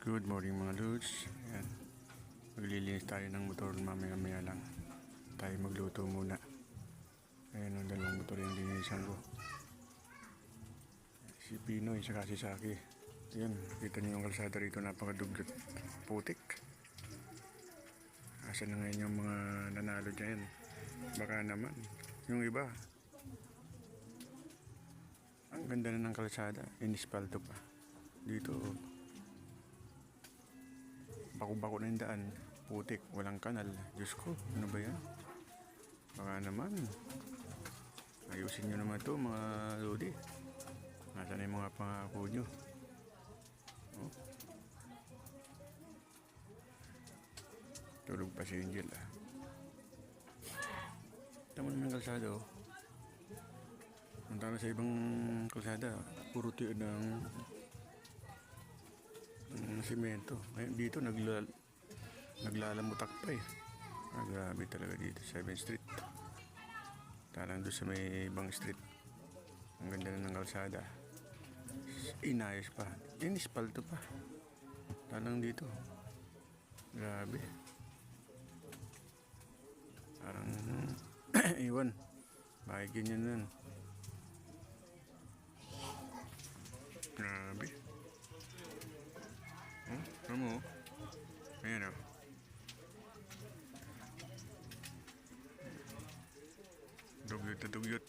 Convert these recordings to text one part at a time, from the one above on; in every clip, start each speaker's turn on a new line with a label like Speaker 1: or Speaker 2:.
Speaker 1: Good morning mga dudes. Ayan. Maglilinis tayo ng motor mamaya lang. Tayo magluto muna. Ayan ang dalawang motor yung linisan ko. Si Pinoy saka si Saki. Ayan, kita niyo yung kalsada rito, napakadugyot. Putik. Asa na ngayon yung mga nanalo dyan? Baka naman. Yung iba. Ang ganda na ng kalsada. Inispalto pa. Dito bako-bako na yung daan, putik, walang kanal. Diyos ko, ano ba yan? Baka naman ayusin nyo naman ito mga lodi. Nasaan na yung mga pangako nyo? Oh. Tulog pa si Angel ah. Tama naman kalsada oh. Punta na sa ibang kalsada, puro tiyo ng simento. Ngayon dito naglalamutak pa eh. Grabe talaga dito, 7th Street. Talang doon sa may ibang street. Ang ganda na ng kalsada. Inayos pa. Inispalto pa. Talang dito. Grabe. Parang iwan. Bakit ganyan nun? Grabe. Ano mo? Ayan o. Dugyot na dugyot.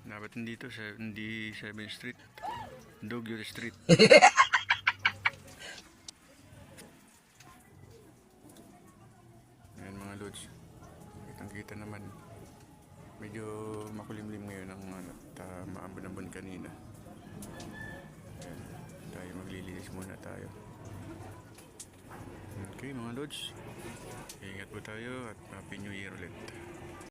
Speaker 1: Dapat nandito sa hindi 7th Street. Dugyot Street. Ayan mga lods. Kitang kita naman. Medyo makulimlim ngayon ang maambon-ambon kanina. Ayan. Tayo maglilinis muna tayo. Okay mga lods, ingat po tayo at Happy New Year ulit.